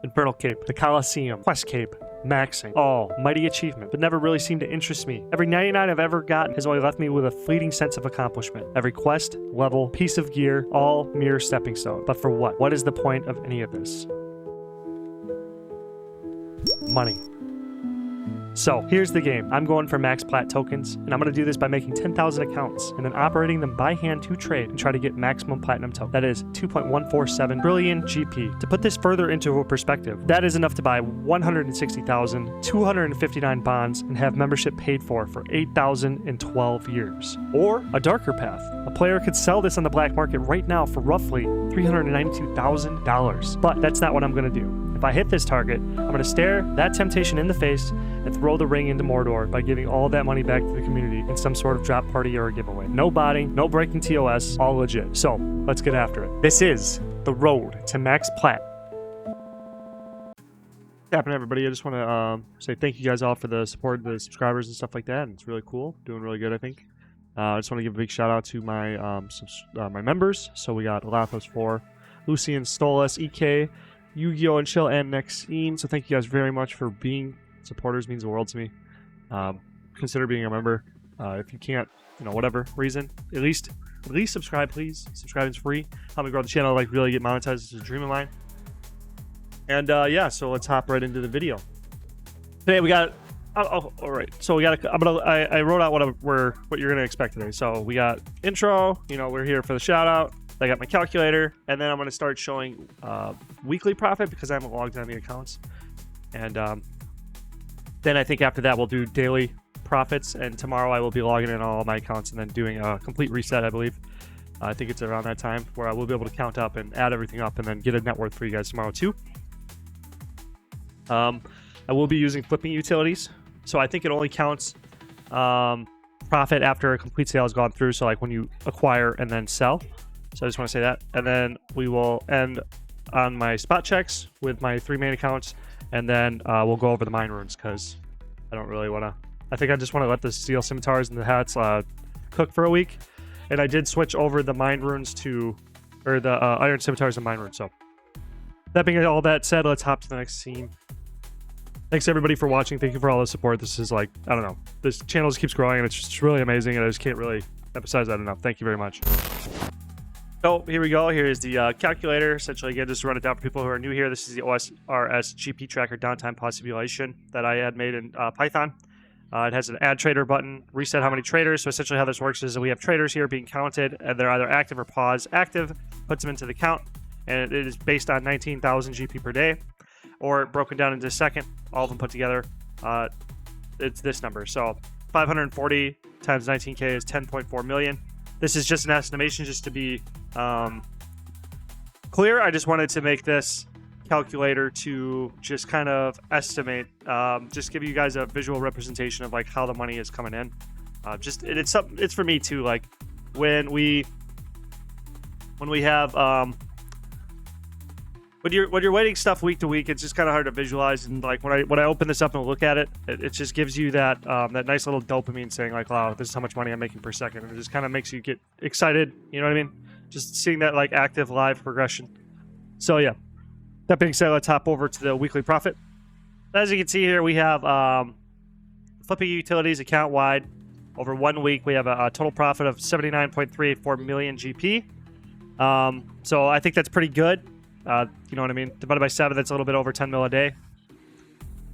Infernal Cape, the Colosseum, Quest Cape, maxing. All mighty achievement, but never really seemed to interest me. Every 99 I've ever gotten has only left me with a fleeting sense of accomplishment. Every quest, level, piece of gear, all mere stepping stone. But for what? What is the point of any of this? Money. So here's the game. I'm going for max PLAT tokens, and I'm going to do this by making 10,000 accounts and then operating them by hand to trade and try to get maximum platinum token. That is 2.147 trillion GP. To put this further into a perspective, that is enough to buy 160,259 bonds and have membership paid for 8,012 years. Or a darker path. A player could sell this on the black market right now for roughly $392,000. But that's not what I'm going to do. If I hit this target, I'm going to stare that temptation in the face and throw the ring into Mordor by giving all of that money back to the community in some sort of drop party or a giveaway. No botting, no breaking TOS, all legit. So, let's get after it. This is the road to max PLAT. What's happening, everybody? I just want to say thank you guys all for the support, the subscribers and stuff like that. It's really cool. Doing really good, I think. I just want to give a big shout out to my my members. So we got Alathos4, Lucian, Stolas, EK, Yu-Gi-Oh! And Chill, and Nexine. So thank you guys very much for being supporters. Means the world to me. Consider being a member. If you can't, whatever reason, at least subscribe, please. Subscribing's free. Help me grow the channel, like really get monetized. It's a dream of mine. And yeah, so let's hop right into the video. Today we got. Oh, all right. So we got. I wrote out what you're gonna expect today. So we got intro. We're here for the shout out. I got my calculator, and then I'm going to start showing weekly profit because I haven't logged on the accounts. And then I think after that we'll do daily profits, and tomorrow I will be logging in all my accounts and then doing a complete reset, I believe. I think it's around that time where I will be able to count up and add everything up and then get a net worth for you guys tomorrow too. I will be using flipping utilities, so I think it only counts profit after a complete sale has gone through, so like when you acquire and then sell. So I just want to say that. And then we will end on my spot checks with my 3 main accounts. And then we'll go over the mine runes because I don't really want to. I think I just want to let the steel scimitars and the hats cook for a week. And I did switch over the mine runes to, or the iron scimitars and mine runes. So that being all that said, let's hop to the next scene. Thanks everybody for watching. Thank you for all the support. This is like, I don't know. This channel just keeps growing and it's just really amazing. And I just can't really emphasize that enough. Thank you very much. So here we go. Here's the calculator. Essentially, again, just to run it down for people who are new here. This is the OSRS GP tracker downtime pod simulation that I had made in Python. It has an add trader button, reset how many traders. So essentially how this works is that we have traders here being counted, and they're either active or pause. Active puts them into the count, and it is based on 19,000 GP per day, or broken down into a second, all of them put together. It's this number. So 540 times 19K is 10.4 million. This is just an estimation, just to be clear. I just wanted to make this calculator to just kind of estimate, just give you guys a visual representation of like how the money is coming in. It's for me too. Like when we have when you're waiting stuff week to week, it's just kind of hard to visualize. And like when I open this up and look at it, it just gives you that that nice little dopamine saying like, wow, this is how much money I'm making per second. And it just kind of makes you get excited. You know what I mean? Just seeing that like active live progression. So yeah, that being said, let's hop over to the weekly profit. As you can see here, we have flipping utilities account wide. Over 1 week, we have a total profit of 79.384 million GP. So I think that's pretty good. You know what I mean? Divided by 7, that's a little bit over 10 mil a day.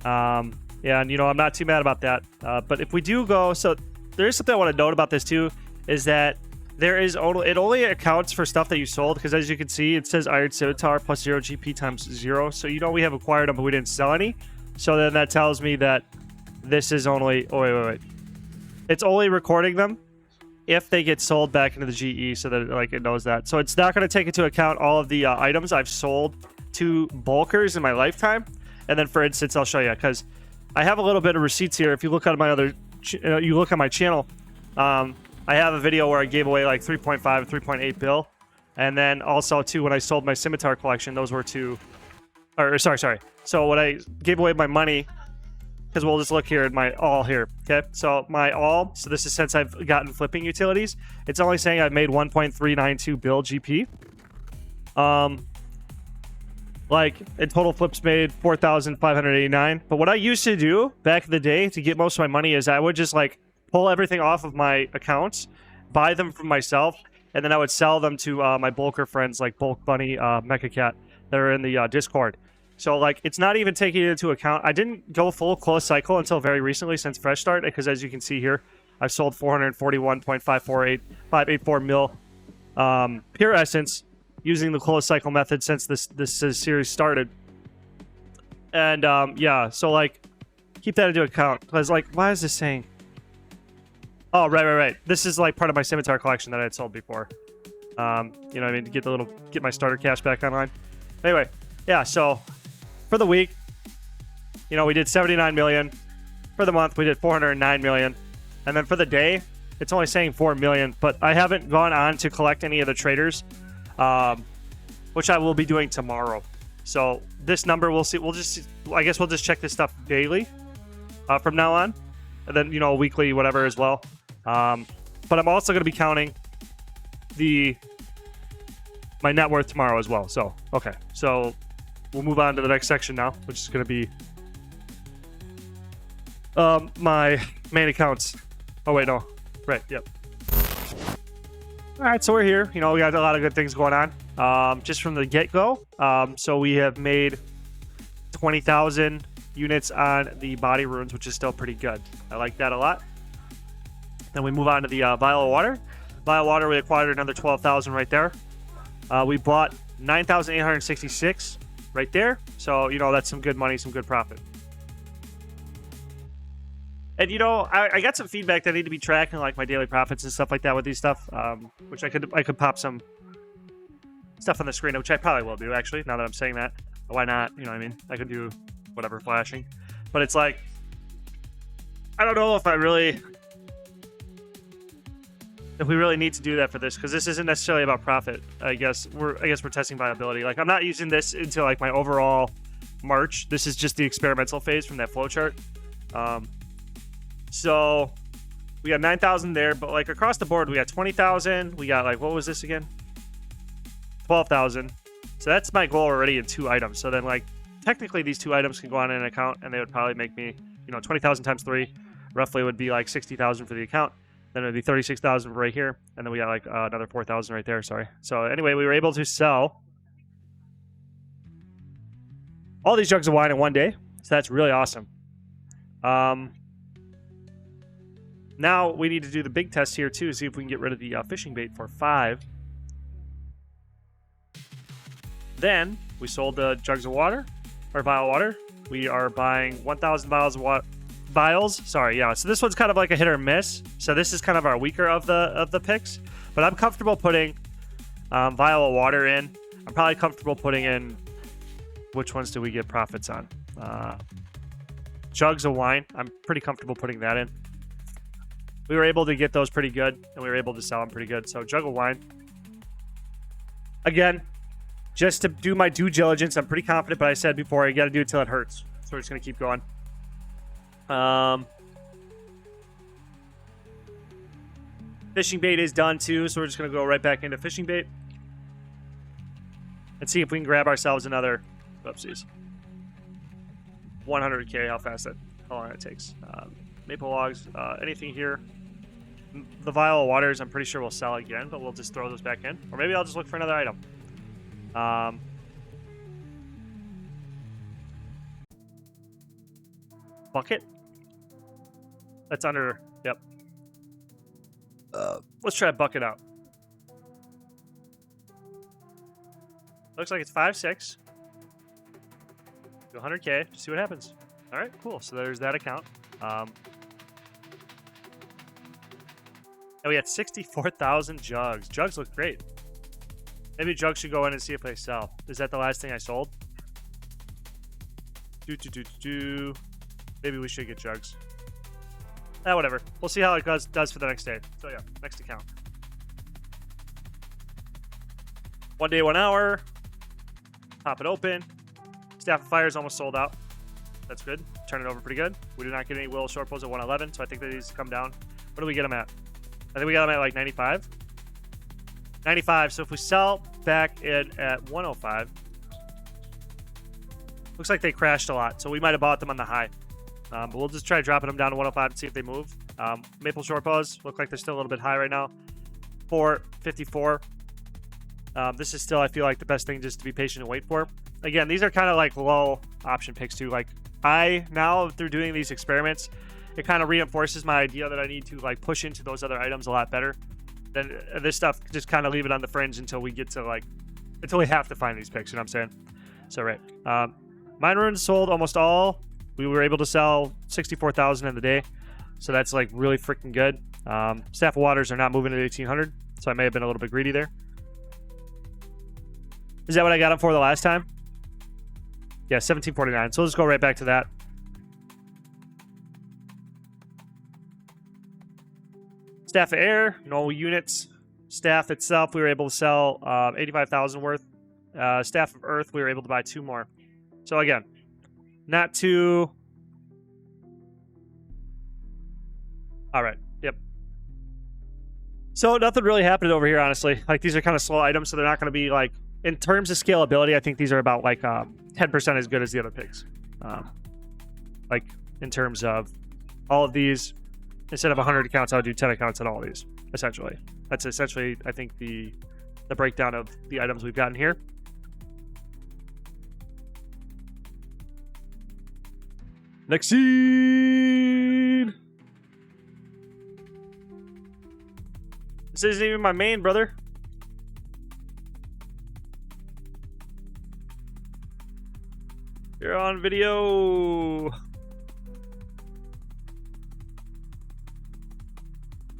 Yeah, and I'm not too mad about that. But if we do go, so there is something I want to note about this too, is that it only accounts for stuff that you sold, because as you can see, it says Iron Scimitar plus 0 GP times 0. So we have acquired them, but we didn't sell any. So then that tells me that this is only, wait. It's only recording them if they get sold back into the GE, so that like it knows that. So it's not going to take into account all of the items I've sold to bulkers in my lifetime. And then, for instance, I'll show you, because I have a little bit of receipts here. If you look at my you look at my channel, I have a video where I gave away like 3.5, 3.8 bill, and then also too when I sold my scimitar collection, those were sorry. So when I gave away my money, because we'll just look here at my all here, okay? So my all, so this is since I've gotten flipping utilities, it's only saying I've made 1.392 bill GP. Like, in total flips made 4,589. But what I used to do back in the day to get most of my money is I would just like pull everything off of my accounts, buy them from myself, and then I would sell them to my bulker friends like Bulk Bunny, Mecha Cat, that are in the Discord. So like, it's not even taking it into account. I didn't go full close cycle until very recently since Fresh Start, because as you can see here, I've sold 441.584 mil pure essence using the closed cycle method since this series started. And yeah, so like, keep that into account. Because like, why is this saying? Oh, right. This is like part of my scimitar collection that I had sold before. You know what I mean? To get my starter cash back online. Anyway, yeah, so for the week, you know, we did 79 million. For the month, we did 409 million. And then for the day, it's only saying 4 million, but I haven't gone on to collect any of the traders, which I will be doing tomorrow. So this number, we'll see. I guess we'll just check this stuff daily from now on, and then, you know, weekly, whatever as well. But I'm also going to be counting my net worth tomorrow as well. So, okay. So we'll move on to the next section now, which is going to be my main accounts. Oh, wait, no. Right, yep. All right, so we're here. You know, we got a lot of good things going on just from the get-go. So we have made 20,000 units on the body runes, which is still pretty good. I like that a lot. Then we move on to the vial of water. Vial of water, we acquired another 12,000 right there. We bought 9,866 right there. So, you know, that's some good money, some good profit. And, you know, I got some feedback that I need to be tracking, like, my daily profits and stuff like that with these stuff, which I could pop some stuff on the screen, which I probably will do, actually, now that I'm saying that. Why not? You know what I mean? I could do whatever flashing. But it's like, I don't know if we really need to do that for this, because this isn't necessarily about profit. I guess we're testing viability. Like, I'm not using this into, like, my overall March. This is just the experimental phase from that flowchart. So we got 9,000 there, but like across the board, we got 20,000. We got like, what was this again? 12,000. So that's my goal already in 2 items. So then like, technically these 2 items can go on an account and they would probably make me, you know, 20,000 times 3 roughly would be like 60,000 for the account. Then it'd be 36,000 right here. And then we got like another 4,000 right there. Sorry. So anyway, we were able to sell all these jugs of wine in one day. So that's really awesome. Now we need to do the big test here too, see if we can get rid of the fishing bait for 5. Then we sold the jugs of water, or vial of water. We are buying 1,000 vials. Sorry, yeah. So this one's kind of like a hit or miss. So this is kind of our weaker of the picks. But I'm comfortable putting vial of water in. I'm probably comfortable putting in, which ones do we get profits on? Jugs of wine. I'm pretty comfortable putting that in. We were able to get those pretty good, and we were able to sell them pretty good. So, jug of wine. Again, just to do my due diligence, I'm pretty confident, but I said before, you got to do it till it hurts. So, we're just going to keep going. Fishing bait is done, too, so we're just going to go right back into fishing bait. And see if we can grab ourselves another, oopsies, 100K, how long it takes. Maple logs, anything here. The vial of waters, I'm pretty sure we'll sell again, but we'll just throw those back in. Or maybe I'll just look for another item. Bucket? That's under, yep. Let's try a bucket out. Looks like it's 5.6. Do 100K, see what happens. All right, cool. So there's that account. And we had 64,000 jugs. Jugs look great. Maybe jugs should go in and see if they sell. Is that the last thing I sold? Maybe we should get jugs. Whatever. We'll see how it does for the next day. So yeah, next account. 1 day, 1 hour. Pop it open. Staff of Fire is almost sold out. That's good. Turn it over pretty good. We do not get any Will shortfalls at 111, so I think that these come down. What do we get them at? I think we got them at like 95. 95. So if we sell back in at 105, Looks like they crashed a lot, so we might have bought them on the high. But we'll just try dropping them down to 105 and see if they move. Maple short pause look like they're still a little bit high right now. 454. This is still, I feel like, the best thing just to be patient and wait for. Again, these are kind of like low option picks too. Like now through doing these experiments, it kind of reinforces my idea that I need to like push into those other items a lot better. Then this stuff, just kind of leave it on the fringe until we get to like, until we have to find these picks. You know what I'm saying? So right. Mine runes sold almost all. We were able to sell 64,000 in the day. So that's like really freaking good. Staff of Waters are not moving at 1,800. So I may have been a little bit greedy there. Is that what I got them for the last time? Yeah, 1749. So let's go right back to that. Staff of Air, no units. Staff itself, we were able to sell 85,000 worth. Staff of Earth, we were able to buy 2 more. So again, not too... All right, yep. So nothing really happened over here, honestly. Like, these are kind of slow items, so they're not going to be, like... In terms of scalability, I think these are about, like, 10% as good as the other picks. Like, in terms of all of these, instead of 100 accounts, I would do 10 accounts on all of these, essentially. That's essentially, I think, the breakdown of the items we've gotten here. Next scene! This isn't even my main, brother. You're on video.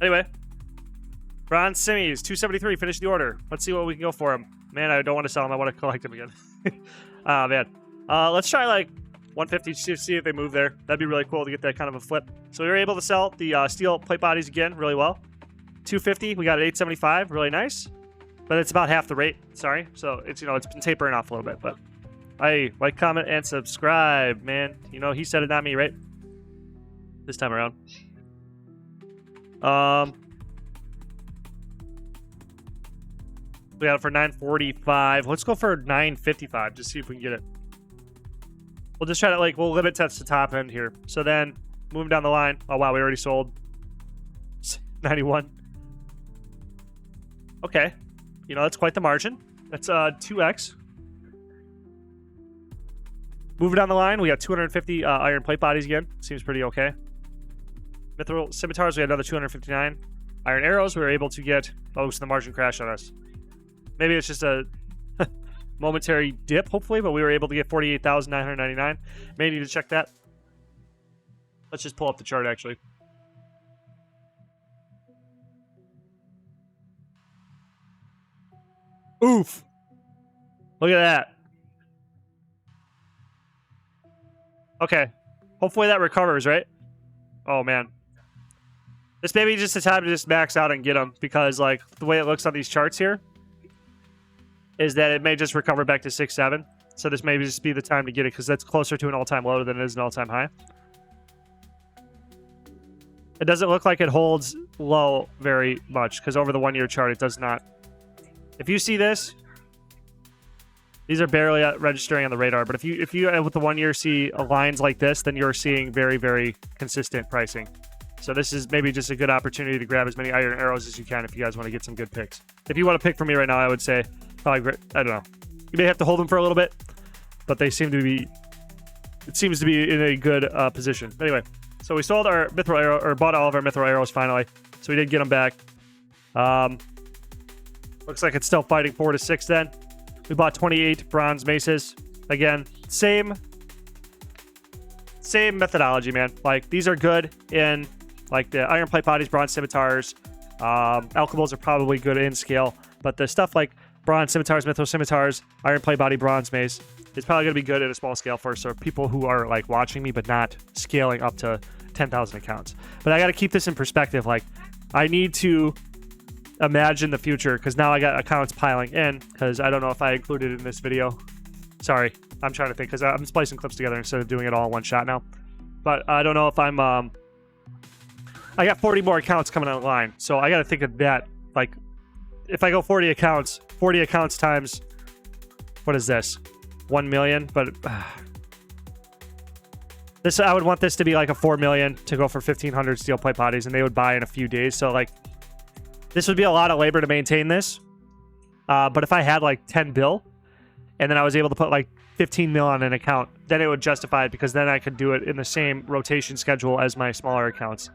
Anyway. Bronze semis, 273, finish the order. Let's see what we can go for him. Man, I don't want to sell him. I want to collect him again. Ah, man. Let's try, like, 150 to see if they move there. That'd be really cool to get that kind of a flip. So we were able to sell the steel plate bodies again really well. 250, we got it 875, really nice. But it's about half the rate, sorry. So it's, you know, it's been tapering off a little bit, but hey, like, comment, and subscribe, man. You know, he said it, not me, right? This time around. We got it for 945. Let's go for 955, just see if we can get it. We'll just try to, like, we'll limit test the top end here. So then, moving down the line. Oh, wow, we already sold 91. Okay. You know, that's quite the margin. That's 2x. Moving down the line, we got 250 iron plate bodies again. Seems pretty okay. Mithril scimitars, we had another 259. Iron arrows, we were able to get... Oh, so the margin crashed on us. Maybe it's just a momentary dip, hopefully, but we were able to get 48,999. May need to check that. Let's just pull up the chart, actually. Oof. Look at that. Okay. Hopefully that recovers, right? Oh, man. This may be just a time to just max out and get them, because, like, the way it looks on these charts here is that it may just recover back to 6-7. So this may just be the time to get it, because that's closer to an all-time low than it is an all-time high. It doesn't look like it holds low very much, because over the 1-year chart, it does not. If you see this, these are barely registering on the radar. But if you with the 1-year see lines like this, then you're seeing very, very consistent pricing. So this is maybe just a good opportunity to grab as many iron arrows as you can if you guys want to get some good picks. If you want to pick from me right now, I would say probably, I don't know. You may have to hold them for a little bit, but they seem to be, it seems to be in a good position. Anyway, so we sold our mithril arrow, or bought all of our mithril arrows finally. So we did get them back. Looks like it's still fighting 4 to 6 then. We bought 28 bronze maces. Again, same methodology, man. Like, these are good in, like, the iron plate bodies, bronze scimitars. Alchemies are probably good in scale, but the stuff like bronze scimitars, mithril scimitars, iron plate body, bronze mace is probably going to be good at a small scale for people who are, like, watching me but not scaling up to 10,000 accounts. But I got to keep this in perspective. Like, I need to imagine the future, because now I got accounts piling in, because I don't know if I included it in this video. Sorry, I'm trying to think, because I'm splicing clips together instead of doing it all in one shot now. But I don't know if I'm I got 40 more accounts coming online, so I got to think of that. Like, if I go 40 accounts times, what is this, 1 million? But This, I would want this to be like a 4 million to go for 1,500 steel plate bodies, and they would buy in a few days. So like, this would be a lot of labor to maintain this. But if I had like 10 bill, and then I was able to put like 15 mil on an account, then it would justify it, because then I could do it in the same rotation schedule as my smaller accounts,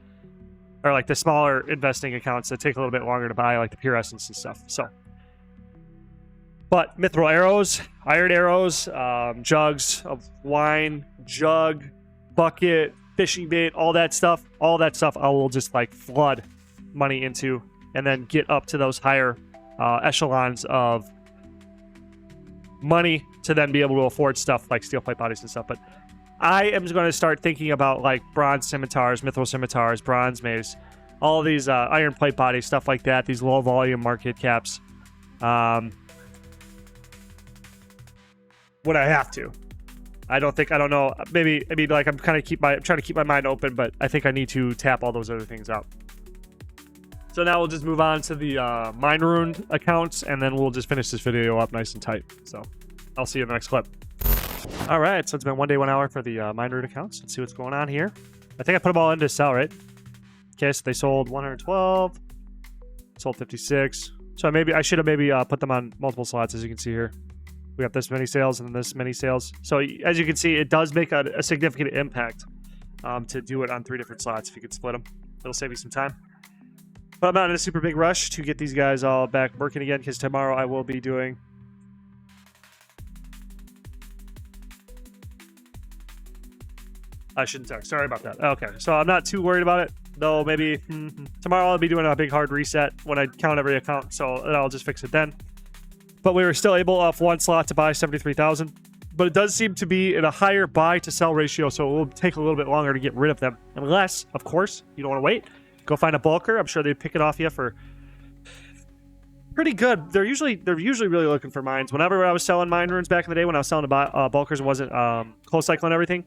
or like the smaller investing accounts that take a little bit longer to buy, like the Pure Essence and stuff. So, but mithril arrows, iron arrows, jugs of wine, jug, bucket, fishing bait, all that stuff I will just like flood money into, and then get up to those higher echelons of money to then be able to afford stuff like steel plate bodies and stuff. But I am going to start thinking about like bronze scimitars, mithril scimitars, bronze mace, all of these iron plate bodies, stuff like that, these low volume market caps, when I have to. I don't know. Maybe like I'm trying to keep my mind open, but I think I need to tap all those other things out. So now we'll just move on to the mine ruined accounts, and then we'll just finish this video up nice and tight. So I'll see you in the next clip. All right, so it's been 1 day, 1 hour for the mine ruined accounts. Let's see what's going on here. I think I put them all into sell, right? Okay, so they sold 112, sold 56. So I should have maybe put them on multiple slots, as you can see here. We got this many sales and this many sales. So as you can see, it does make a significant impact to do it on 3 different slots. If you could split them, it'll save you some time. But I'm not in a super big rush to get these guys all back working again, because tomorrow I will be doing... I shouldn't talk. Sorry about that. Okay, so I'm not too worried about it, though. Maybe tomorrow I'll be doing a big hard reset when I count every account, so I'll just fix it then. But we were still able off 1 slot to buy 73,000. But it does seem to be in a higher buy to sell ratio, so it will take a little bit longer to get rid of them. Unless, of course, you don't want to wait. Go find a bulker. I'm sure they'd pick it off you for pretty good. They're usually really looking for mines. Whenever I was selling mine runes back in the day, when I was selling to bulkers and wasn't close cycling everything,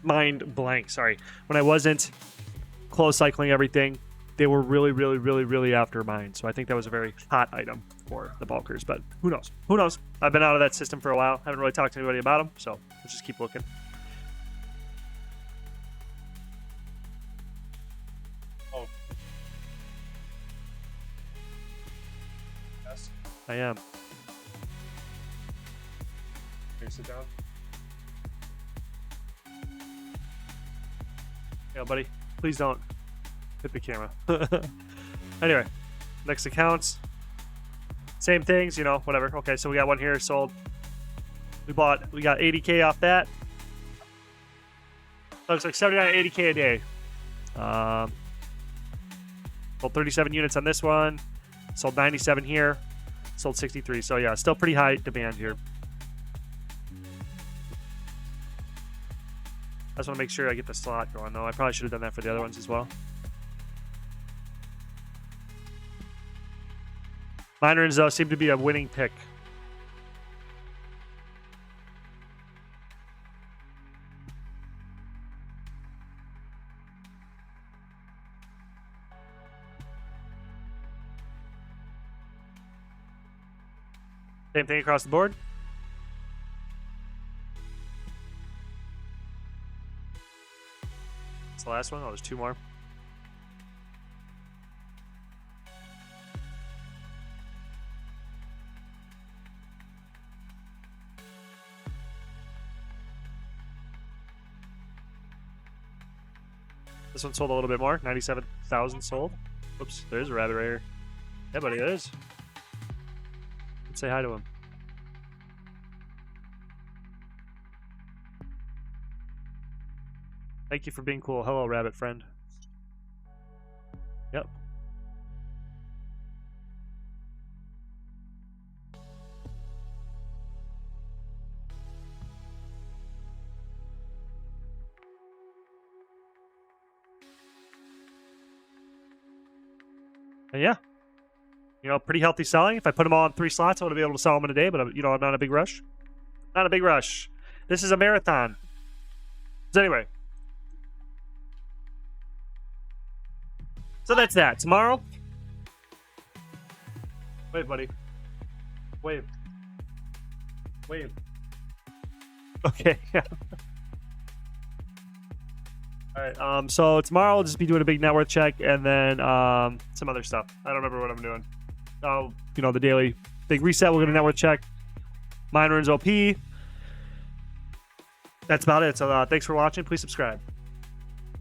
mind blank. Sorry, when I wasn't close cycling everything, they were really after mine. So I think that was a very hot item for the bulkers. But who knows? Who knows? I've been out of that system for a while. Haven't really talked to anybody about them. So let's just keep looking. Oh. Yes, I am. Can you sit down? Yeah, buddy. Please don't hit the camera. Anyway, next accounts. Same things, you know, whatever. Okay, so we got one here sold. We got 80K off that. Looks like 79, 80K a day. Sold 37 units on this one. Sold 97 here. Sold 63. So yeah, still pretty high demand here. I just want to make sure I get the slot going, though. I probably should have done that for the other ones as well. Miners, though, seem to be a winning pick. Same thing across the board. That's the last one. Oh, there's 2 more. This one sold a little bit more. 97,000 sold. Oops, there's a rabbit right here. Yeah, buddy, it is. Let's say hi to him. Thank you for being cool. Hello, rabbit friend. Yep. And yeah, you know, pretty healthy selling. If I put them all on 3 slots, I would be able to sell them in a day, but, you know, I'm not in a big rush. Not a big rush. This is a marathon. So anyway. So that's that. Tomorrow. Wait, buddy. Wait. Wait. Okay. Yeah. All right. So tomorrow I'll just be doing a big net worth check and then some other stuff. I don't remember what I'm doing. Oh, the daily big reset. We'll get a net worth check. Mine runs OP. That's about it. So thanks for watching. Please subscribe.